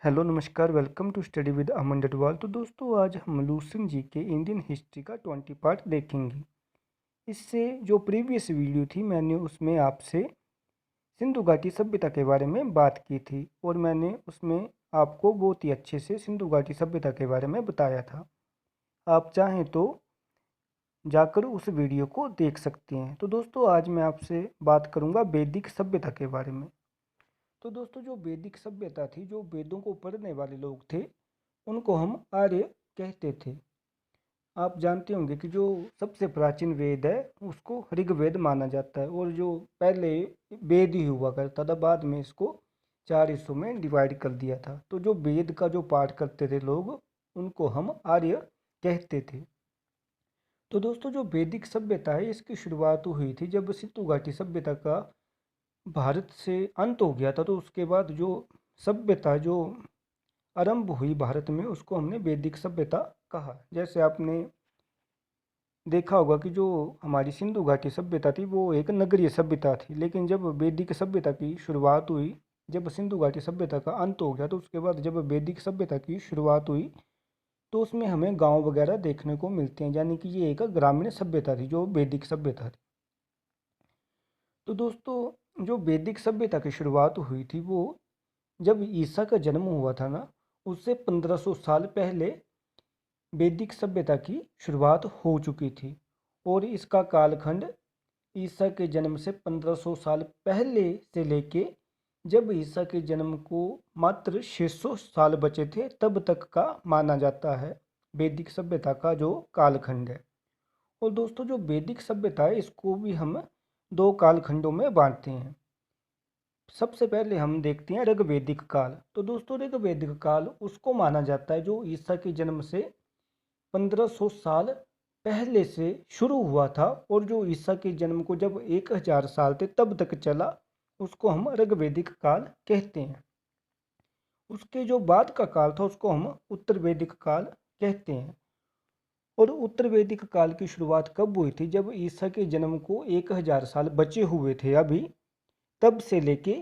Hello नमस्कार, welcome to study with अमन डटवाल। तो दोस्तों, आज हम लूसेंट जी के इंडियन हिस्ट्री का 20 पार्ट देखेंगे। इससे जो प्रीवियस वीडियो थी मैंने उसमें आपसे सिंधु घाटी सभ्यता के बारे में बात की थी और मैंने उसमें आपको बहुत ही अच्छे से सिंधु घाटी सभ्यता के बारे में बताया था। आप चाहें तो जाकर उस वीडियो को देख सकते हैं। तो दोस्तों, आज मैं आपसे बात करूंगा वैदिक सभ्यता के बारे में। तो दोस्तों, जो वैदिक सभ्यता थी, जो वेदों को पढ़ने वाले लोग थे, उनको हम आर्य कहते थे। आप जानते होंगे कि जो सबसे प्राचीन वेद है उसको ऋग्वेद माना जाता है, और जो पहले वेद ही हुआ करता था, बाद में इसको 4 हिस्सों में डिवाइड कर दिया था। तो जो वेद का जो पाठ करते थे लोग, उनको हम आर्य कहते थे। तो दोस्तों, जो वैदिक सभ्यता है इसकी शुरुआत हुई थी जब सिंधु घाटी सभ्यता का भारत से अंत हो गया था। तो उसके बाद जो सभ्यता जो आरंभ हुई भारत में, उसको हमने वैदिक सभ्यता कहा। जैसे आपने देखा होगा कि जो हमारी सिंधु घाटी सभ्यता थी वो एक नगरीय सभ्यता थी, लेकिन जब वैदिक सभ्यता की शुरुआत हुई, जब सिंधु घाटी सभ्यता का अंत हो गया, तो उसके बाद जब वैदिक सभ्यता की शुरुआत हुई तो उसमें हमें गांव वगैरह देखने को मिलते हैं, यानी कि ये एक ग्रामीण सभ्यता थी जो वैदिक सभ्यता थी। तो दोस्तों, जो वैदिक सभ्यता की शुरुआत हुई थी वो जब ईसा का जन्म हुआ था ना, उससे 1500 साल पहले वैदिक सभ्यता की शुरुआत हो चुकी थी। और इसका कालखंड ईसा के जन्म से 1500 साल पहले से लेके जब ईसा के जन्म को मात्र 600 साल बचे थे तब तक का माना जाता है वैदिक सभ्यता का जो कालखंड है। और दोस्तों, जो वैदिक सभ्यता है इसको भी हम दो कालखंडों में बांटते हैं। सबसे पहले हम देखते हैं ऋग्वैदिक काल। तो दोस्तों, ऋग्वैदिक काल उसको माना जाता है जो ईसा के जन्म से 1500 साल पहले से शुरू हुआ था, और जो ईसा के जन्म को जब 1000 साल थे तब तक चला, उसको हम ऋग्वैदिक काल कहते हैं। उसके जो बाद का काल था उसको हम उत्तर वैदिक काल कहते हैं। और उत्तर वैदिक काल की शुरुआत कब हुई थी? जब ईसा के जन्म को 1000 साल बचे हुए थे अभी, तब से लेके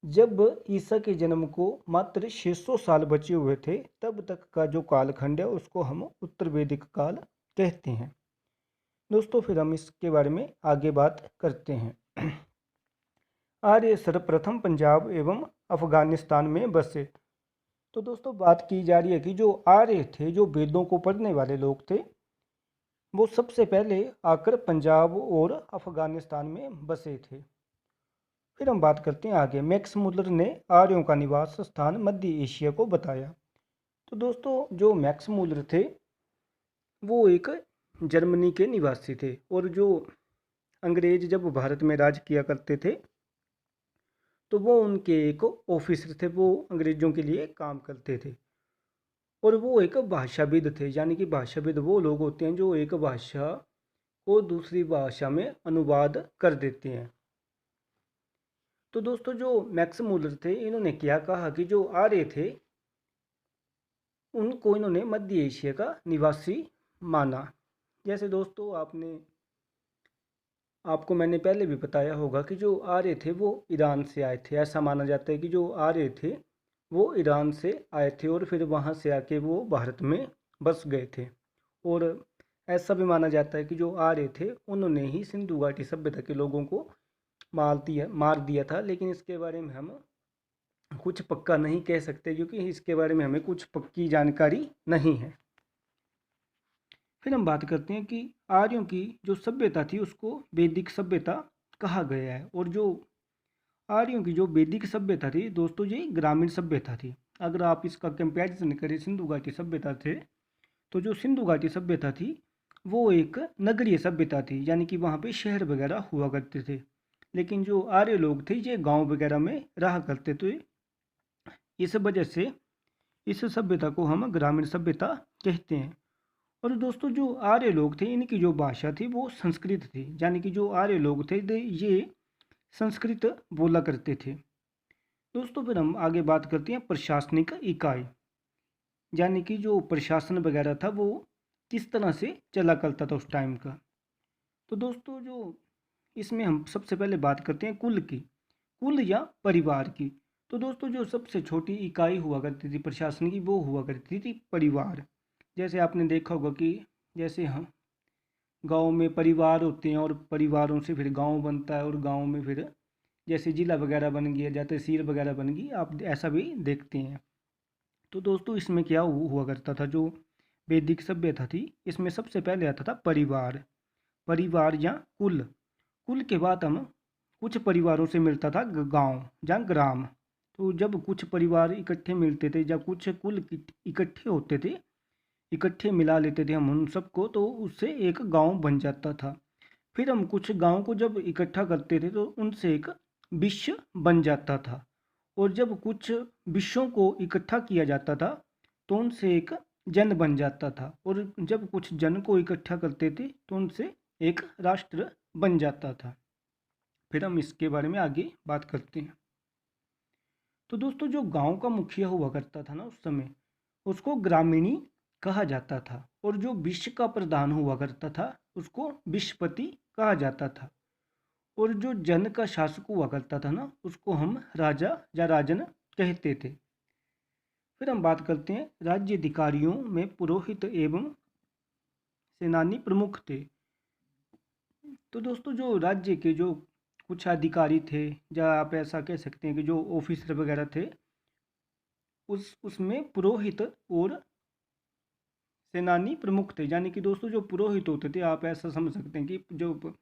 जब ईसा के जन्म को मात्र 600 साल बचे हुए थे तब तक का जो कालखंड है उसको हम उत्तर वैदिक काल कहते हैं। दोस्तों, फिर हम इसके बारे में आगे बात करते हैं। आर्य सर्वप्रथम पंजाब एवं अफगानिस्तान में बसे। तो दोस्तों, बात की जा रही है कि जो आर्य थे, जो वेदों को पढ़ने वाले लोग थे, वो सबसे पहले आकर पंजाब और अफगानिस्तान में बसे थे। फिर हम बात करते हैं आगे। मैक्स मुलर ने आर्यों का निवास स्थान मध्य एशिया को बताया। तो दोस्तों, जो मैक्स मुलर थे वो एक जर्मनी के निवासी थे, और जो अंग्रेज जब भारत में राज किया करते थे तो वो उनके एक ऑफिसर थे, वो अंग्रेजों के लिए काम करते थे। और वो एक भाषाविद थे, यानी कि भाषाविद वो लोग होते हैं जो एक भाषा को दूसरी भाषा में अनुवाद कर देते हैं। तो दोस्तों, जो मैक्स मूलर थे इन्होंने क्या कहा कि जो आर्य थे उनको इन्होंने मध्य एशिया का निवासी माना। जैसे दोस्तों, आपको मैंने पहले भी बताया होगा कि जो आर्य थे वो ईरान से आए थे। ऐसा माना जाता है कि जो आर्य थे वो ईरान से आए थे और फिर वहाँ से आके वो भारत में बस गए थे। और ऐसा भी माना जाता है कि जो आर्य थे उन्होंने ही सिंधु घाटी सभ्यता के लोगों को मार दिया था। लेकिन इसके बारे में हम कुछ पक्का नहीं कह सकते, क्योंकि इसके बारे में हमें कुछ पक्की जानकारी नहीं है। फिर हम बात करते हैं कि आर्यों की जो सभ्यता थी उसको वैदिक सभ्यता कहा गया है। और जो आर्यों की जो वैदिक सभ्यता थी दोस्तों, ये ग्रामीण सभ्यता थी। अगर आप इसका कंपैरिजन करें सिंधु घाटी सभ्यता से, तो जो सिंधु घाटी सभ्यता थी वो एक नगरीय सभ्यता थी, यानी कि वहाँ पे शहर वगैरह हुआ करते थे। लेकिन जो आर्य लोग थे ये गांव वगैरह में रहा करते थे। इस वजह से इस सभ्यता को हम ग्रामीण सभ्यता कहते हैं। और दोस्तों, जो आर्य लोग थे इनकी जो भाषा थी वो संस्कृत थी, यानी कि जो आर्य लोग थे ये संस्कृत बोला करते थे। दोस्तों, फिर हम आगे बात करते हैं प्रशासनिक इकाई, यानी कि जो प्रशासन वगैरह था वो किस तरह से चला करता था उस टाइम का। तो दोस्तों, जो इसमें हम सबसे पहले बात करते हैं कुल की, कुल या परिवार की। तो दोस्तों जो सबसे छोटी इकाई हुआ करती थी प्रशासन की वो हुआ करती थी परिवार। जैसे आपने देखा होगा कि जैसे हम गांव में परिवार होते हैं और परिवारों से फिर गांव बनता है और गांव में फिर जैसे जिला वगैरह बन गया या तहसील वगैरह बन गई, आप ऐसा भी देखते हैं। तो दोस्तों इसमें क्या हुआ करता था, जो वैदिक सभ्यता थी इसमें सबसे पहले आता था परिवार। परिवार या कुल। कुल के बाद हम कुछ परिवारों से मिलता था गांव या ग्राम। तो जब कुछ परिवार इकट्ठे मिलते थे, जब कुछ कुल इकट्ठे होते थे, इकट्ठे मिला लेते थे हम उन सबको, तो उससे एक गांव बन जाता था। फिर हम कुछ गांव को जब इकट्ठा करते थे तो उनसे एक विश्व बन जाता था। और जब कुछ विश्वों को इकट्ठा किया जाता था तो उनसे एक जन बन जाता था। और जब कुछ जन को इकट्ठा करते थे तो उनसे एक राष्ट्र बन जाता था। फिर हम इसके बारे में आगे बात करते हैं। तो दोस्तों जो गांव का मुखिया हुआ करता था ना उस समय, उसको ग्रामीणी कहा जाता था। और जो विश्व का प्रधान हुआ करता था उसको विश्वपति कहा जाता था। और जो जन का शासक हुआ करता था ना उसको हम राजा या राजन कहते थे। फिर हम बात करते हैं राज्य अधिकारियों में पुरोहित एवं सेनानी प्रमुख थे। तो दोस्तों जो राज्य के जो कुछ अधिकारी थे, या आप ऐसा कह सकते हैं कि जो ऑफिसर वगैरह थे, उसमें पुरोहित और सेनानी प्रमुख थे। यानी कि दोस्तों जो पुरोहित होते थे, आप ऐसा समझ सकते हैं कि जो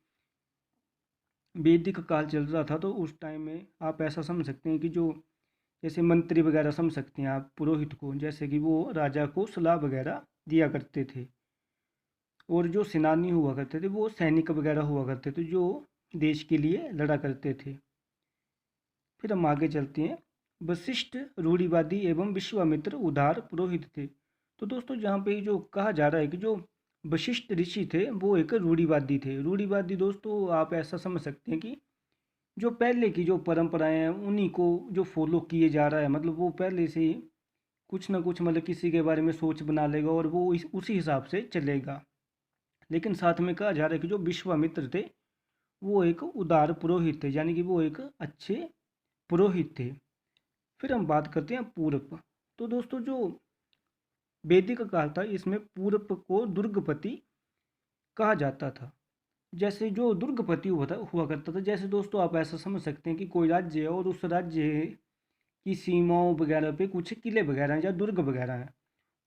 वैदिक काल चल रहा था तो उस टाइम में आप ऐसा समझ सकते हैं कि जो जैसे मंत्री वगैरह समझ सकते हैं आप पुरोहित को, जैसे कि वो राजा को सलाह वगैरह दिया करते थे। और जो सेनानी हुआ करते थे वो सैनिक वगैरह हुआ करते थे जो देश के लिए लड़ा करते थे। फिर हम आगे चलते हैं। वशिष्ठ रूढ़िवादी एवं विश्वामित्र उदार पुरोहित थे। तो दोस्तों जहाँ पे जो कहा जा रहा है कि जो वशिष्ठ ऋषि थे वो एक रूढ़िवादी थे। रूढ़िवादी दोस्तों आप ऐसा समझ सकते हैं कि जो पहले की जो परंपराएं हैं उन्हीं को जो फॉलो किए जा रहा है, मतलब वो पहले से ही कुछ ना कुछ मतलब किसी के बारे में सोच बना लेगा और वो उसी हिसाब से चलेगा। लेकिन साथ में कहा जा रहा है कि जो विश्वामित्र थे वो एक उदार पुरोहित थे, यानी कि वो एक अच्छे पुरोहित थे। फिर हम बात करते हैं पूरब। तो दोस्तों जो वैदिक काल था इसमें पूरब को दुर्गपति कहा जाता था। जैसे जो दुर्गपति हुआ करता था, जैसे दोस्तों आप ऐसा समझ सकते हैं कि कोई राज्य है और उस राज्य की सीमाओं वगैरह पे कुछ किले वगैरह हैं या दुर्ग वगैरह हैं,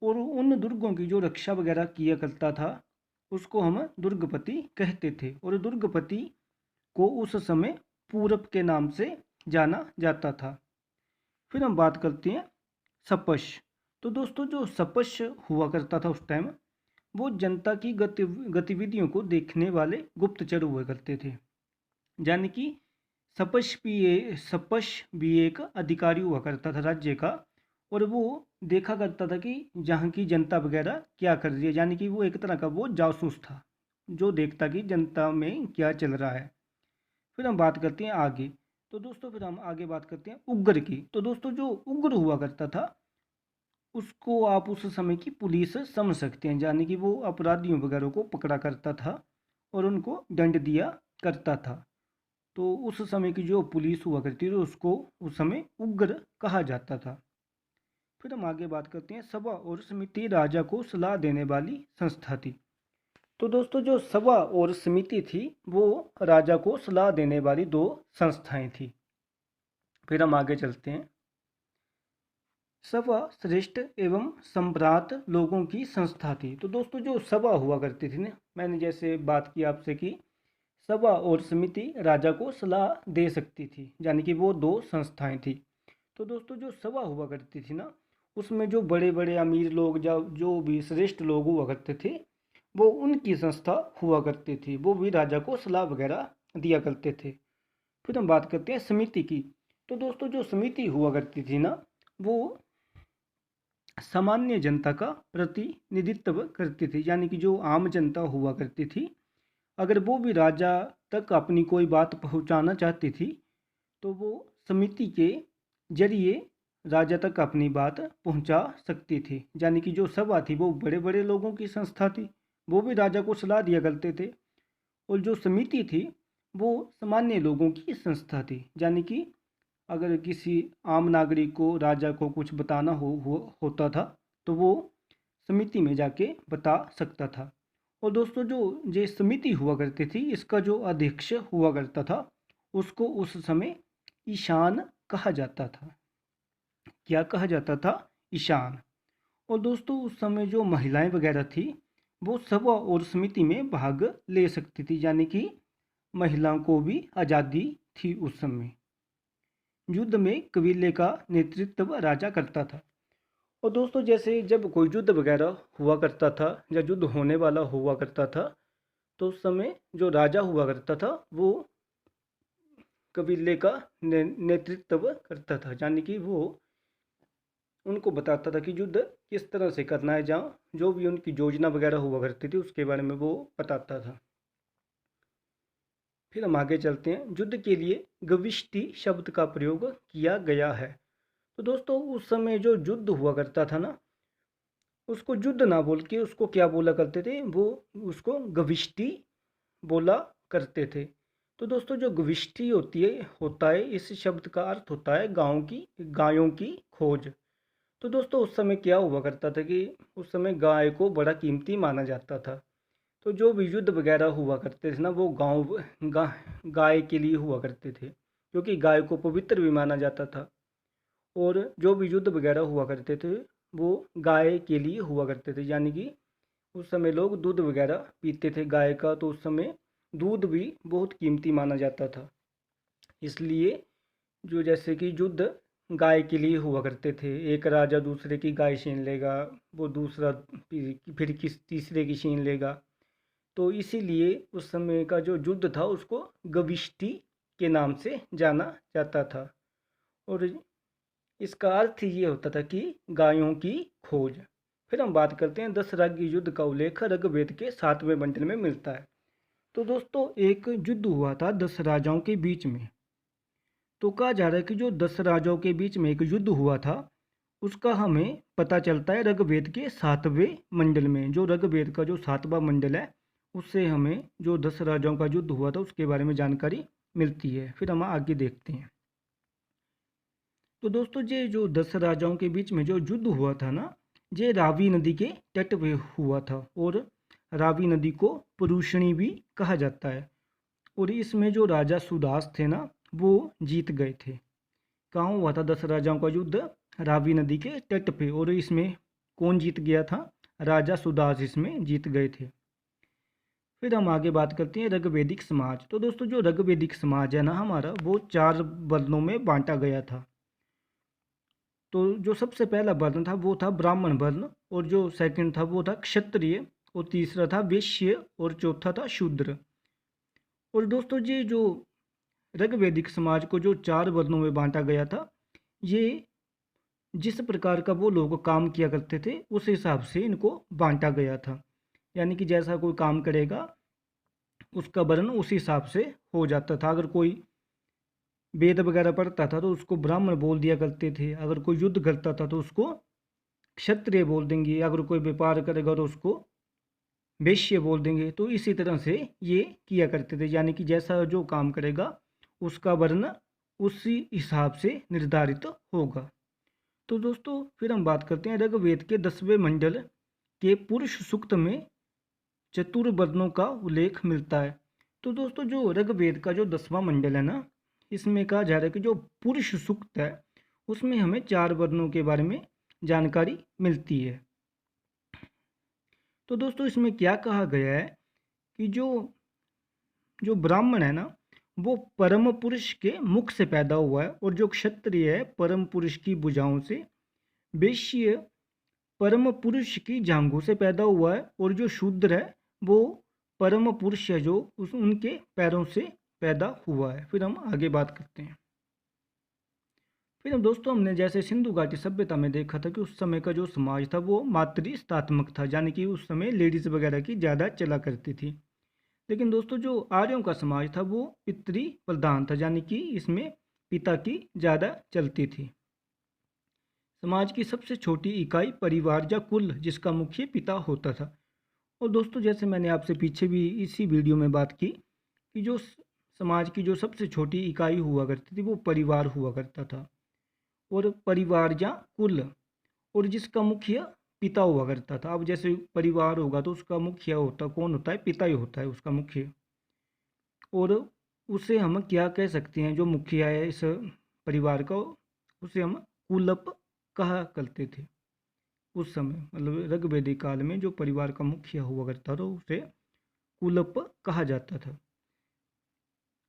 और उन दुर्गों की जो रक्षा वगैरह किया करता था उसको हम दुर्गपति कहते थे। और दुर्गपति को उस समय पूरब के नाम से जाना जाता था। फिर हम बात करते हैं सपश। तो दोस्तों जो सपश हुआ करता था उस टाइम, वो जनता की गतिविधियों को देखने वाले गुप्तचर हुआ करते थे। यानी कि सपश भी एक अधिकारी हुआ करता था राज्य का, और वो देखा करता था कि जहाँ की जनता वगैरह क्या कर रही है। यानी कि वो एक तरह का वो जासूस था जो देखता कि जनता में क्या चल रहा है। फिर हम बात करते हैं आगे। तो दोस्तों फिर हम आगे बात करते हैं उग्र की। तो दोस्तों जो उग्र हुआ करता था उसको आप उस समय की पुलिस समझ सकते हैं, यानी कि वो अपराधियों वगैरह को पकड़ा करता था और उनको दंड दिया करता था। तो उस समय की जो पुलिस हुआ करती थी उसको उस समय उग्र कहा जाता था। फिर हम आगे बात करते हैं सभा और समिति राजा को सलाह देने वाली संस्था थी। तो दोस्तों जो सभा और समिति थी वो राजा को सलाह देने वाली दो संस्थाएं थी। फिर हम आगे चलते हैं। सभा श्रेष्ठ एवं सम्भ्रात लोगों की संस्था थी। तो दोस्तों जो सभा हुआ करती थी ना, मैंने जैसे बात की आपसे कि सभा और समिति राजा को सलाह दे सकती थी, यानी कि वो दो संस्थाएं थी। तो दोस्तों जो सभा हुआ करती थी ना उसमें जो बड़े बड़े अमीर लोग जो भी श्रेष्ठ लोग हुआ करते थे वो उनकी संस्था हुआ करती थी, वो भी राजा को सलाह वगैरह दिया करते थे। फिर हम बात करते हैं समिति की। तो दोस्तों जो समिति हुआ करती थी ना वो सामान्य जनता का प्रतिनिधित्व करती थी, यानी कि जो आम जनता हुआ करती थी अगर वो भी राजा तक अपनी कोई बात पहुंचाना चाहती थी तो वो समिति के जरिए राजा तक अपनी बात पहुंचा सकती थी। यानी कि जो सभा थी वो बड़े बड़े लोगों की संस्था थी, वो भी राजा को सलाह दिया करते थे। और जो समिति थी वो सामान्य लोगों की संस्था थी, यानी कि अगर किसी आम नागरिक को, राजा को कुछ बताना होता था तो वो समिति में जाके बता सकता था। और दोस्तों जो ये समिति हुआ करती थी, इसका जो अध्यक्ष हुआ करता था उसको उस समय ईशान कहा जाता था। क्या कहा जाता था? ईशान। और दोस्तों उस समय जो महिलाएं वगैरह थी वो सभा और समिति में भाग ले सकती थी, यानी कि महिलाओं को भी आज़ादी थी उस समय। युद्ध में कबीले का नेतृत्व राजा करता था। और दोस्तों जैसे जब कोई युद्ध वगैरह हुआ करता था या युद्ध होने वाला हुआ करता था तो उस समय जो राजा हुआ करता था वो कबीले का नेतृत्व करता था, यानी कि वो उनको बताता था कि युद्ध किस तरह से करना है, जहाँ जो भी उनकी योजना वगैरह हुआ करती थी उसके बारे में वो बताता था। फिर हम आगे चलते हैं। युद्ध के लिए गविष्टि शब्द का प्रयोग किया गया है। तो दोस्तों उस समय जो युद्ध हुआ करता था ना, उसको युद्ध ना बोल के उसको क्या बोला करते थे, वो उसको गविष्टि बोला करते थे। तो दोस्तों जो गविष्टि होता है इस शब्द का अर्थ होता है गायों की खोज। तो दोस्तों उस समय क्या हुआ करता था कि उस समय गाय को बड़ा कीमती माना जाता था। तो जो भी युद्ध वगैरह हुआ करते थे ना वो गाय के लिए हुआ करते थे, क्योंकि गाय को पवित्र भी माना जाता था। और जो भी युद्ध वगैरह हुआ करते थे वो गाय के लिए हुआ करते थे, यानी कि उस समय लोग दूध वगैरह पीते थे गाय का, तो उस समय दूध भी बहुत कीमती माना जाता था। इसलिए जो जैसे कि युद्ध गाय के लिए हुआ करते थे, एक राजा दूसरे की गाय छीन लेगा, वो दूसरा फिर किस तीसरे की छीन लेगा। तो इसीलिए उस समय का जो युद्ध था उसको गविष्टि के नाम से जाना जाता था। और इसका अर्थ ये होता था कि गायों की खोज। फिर हम बात करते हैं 10 राज्य युद्ध का उल्लेख ऋग्वेद के 7वें मंडल में मिलता है। तो दोस्तों एक युद्ध हुआ था 10 राजाओं के बीच में। तो कहा जा रहा है कि जो 10 राजाओं के बीच में एक युद्ध हुआ था उसका हमें पता चलता है ऋग्वेद के 7वें मंडल में। जो ऋग्वेद का जो 7वां मंडल है उससे हमें जो 10 राजाओं का युद्ध हुआ था उसके बारे में जानकारी मिलती है। फिर हम आगे देखते हैं। तो दोस्तों ये जो 10 राजाओं के बीच में जो युद्ध हुआ था ना, ये रावी नदी के तट पे हुआ था। और रावी नदी को पुरुषणी भी कहा जाता है। और इसमें जो राजा सुदास थे ना वो जीत गए थे। कहाँ हुआ था 10 राजाओं का युद्ध? रावी नदी के तट पे। और इसमें कौन जीत गया था? राजा सुदास इसमें जीत गए थे। फिर हम आगे बात करते हैं ऋग्वेदिक समाज। तो दोस्तों जो ऋग्वेदिक समाज है ना हमारा, वो 4 वर्णों में बांटा गया था। तो जो सबसे पहला वर्ण था वो था ब्राह्मण वर्ण, और जो सेकंड था वो था क्षत्रिय, और तीसरा था वैश्य, और चौथा था शूद्र। और दोस्तों ये जो ऋग्वेदिक समाज को जो 4 वर्णों में बांटा गया था, ये जिस प्रकार का वो लोग काम किया करते थे उस हिसाब से इनको बांटा गया था। यानी कि जैसा कोई काम करेगा उसका वर्ण उस हिसाब से हो जाता था। अगर कोई वेद वगैरह पढ़ता था तो उसको ब्राह्मण बोल दिया करते थे, अगर कोई युद्ध करता था तो उसको क्षत्रिय बोल देंगे, अगर कोई व्यापार करेगा तो उसको वैश्य बोल देंगे। तो इसी तरह से ये किया करते थे, यानी कि जैसा जो काम करेगा उसका वर्ण उसी हिसाब से निर्धारित होगा। तो दोस्तों फिर हम बात करते हैं ऋग्वेद के 10वें मंडल के पुरुष सूक्त में चतुर्वर्णों का उल्लेख मिलता है। तो दोस्तों जो ऋग्वेद का जो 10वां मंडल है ना, इसमें कहा जा रहा है कि जो पुरुष सूक्त है उसमें हमें 4 वर्णों के बारे में जानकारी मिलती है। तो दोस्तों इसमें क्या कहा गया है कि जो जो ब्राह्मण है ना वो परम पुरुष के मुख से पैदा हुआ है, और जो क्षत्रिय है परम पुरुष की भुजाओं से, वैश्य परम पुरुष की जांघों से पैदा हुआ है, और जो शूद्र है वो परम पुरुष है जो उनके पैरों से पैदा हुआ है। फिर हम आगे बात करते हैं। फिर हम दोस्तों हमने जैसे सिंधु घाटी सभ्यता में देखा था कि उस समय का जो समाज था वो मातृस्थात्मक था, यानी कि उस समय लेडीज वगैरह की ज़्यादा चला करती थी। लेकिन दोस्तों जो आर्यों का समाज था वो पितृ प्रधान था, यानी कि इसमें पिता की ज़्यादा चलती थी। समाज की सबसे छोटी इकाई परिवार या कुल, जिसका मुख्य पिता होता था। और दोस्तों जैसे मैंने आपसे पीछे भी इसी वीडियो में बात की कि जो समाज की जो सबसे छोटी इकाई हुआ करती थी वो परिवार हुआ करता था, और परिवार या कुल, और जिसका मुखिया पिता हुआ करता था। अब जैसे परिवार होगा तो उसका मुखिया होता कौन होता है, पिता ही होता है उसका मुखिया। और उसे हम क्या कह सकते हैं, जो मुखिया है इस परिवार का, उसे हम कुलप कहा करते थे उस समय। मतलब ऋग्वेदिक काल में जो परिवार का मुखिया हुआ करता था उसे कुलप कहा जाता था।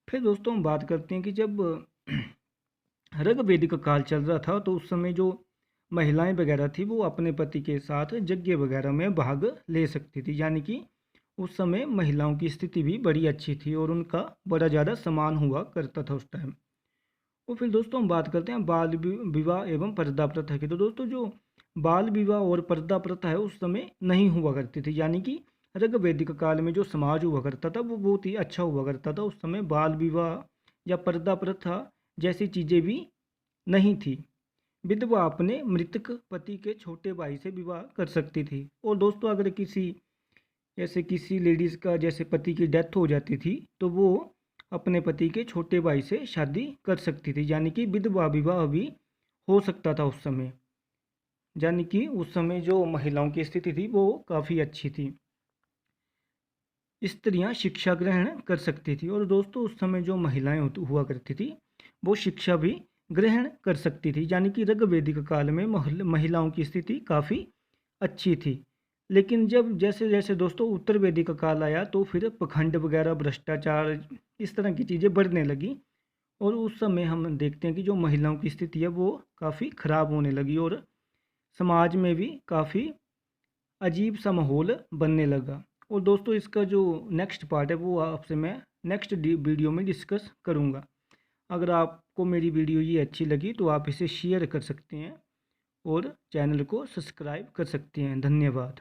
फिर दोस्तों हम बात करते हैं कि जब ऋग्वेदिक काल चल रहा था तो उस समय जो महिलाएं वगैरह थी वो अपने पति के साथ यज्ञ वगैरह में भाग ले सकती थी, यानी कि उस समय महिलाओं की स्थिति भी बड़ी अच्छी थी और उनका बड़ा ज़्यादा सम्मान हुआ करता था उस टाइम। और फिर दोस्तों हम बात करते हैं बाल विवाह एवं पर्दा प्रथा की। तो दोस्तों जो बाल विवाह और पर्दा प्रथा है उस समय नहीं हुआ करती थी, यानी कि ऋग्वेदिक काल में जो समाज हुआ करता था वो बहुत ही अच्छा हुआ करता था। उस समय बाल विवाह या पर्दा प्रथा जैसी चीज़ें भी नहीं थी। विधवा अपने मृतक पति के छोटे भाई से विवाह कर सकती थी। और दोस्तों अगर किसी लेडीज़ का जैसे पति की डेथ हो जाती थी तो वो अपने पति के छोटे भाई से शादी कर सकती थी, यानी कि विधवा विवाह भी हो सकता था उस समय। यानी कि उस समय जो महिलाओं की स्थिति थी वो काफ़ी अच्छी थी, स्त्रियां शिक्षा ग्रहण कर सकती थी। और दोस्तों उस समय जो महिलाएं हुआ करती थी वो शिक्षा भी ग्रहण कर सकती थी, यानी कि ऋग्वेदिक काल में महिलाओं की स्थिति काफ़ी अच्छी थी। लेकिन जब जैसे जैसे दोस्तों उत्तर वैदिक काल आया तो फिर पखंड वगैरह, भ्रष्टाचार, इस तरह की चीज़ें बढ़ने लगी, और उस समय हम देखते हैं कि जो महिलाओं की स्थिति है वो काफ़ी ख़राब होने लगी और समाज में भी काफ़ी अजीब सा माहौल बनने लगा। और दोस्तों इसका जो नेक्स्ट पार्ट है वो आपसे मैं नेक्स्ट वीडियो में डिस्कस करूँगा। अगर आपको मेरी वीडियो ये अच्छी लगी तो आप इसे शेयर कर सकते हैं और चैनल को सब्सक्राइब कर सकते हैं। धन्यवाद।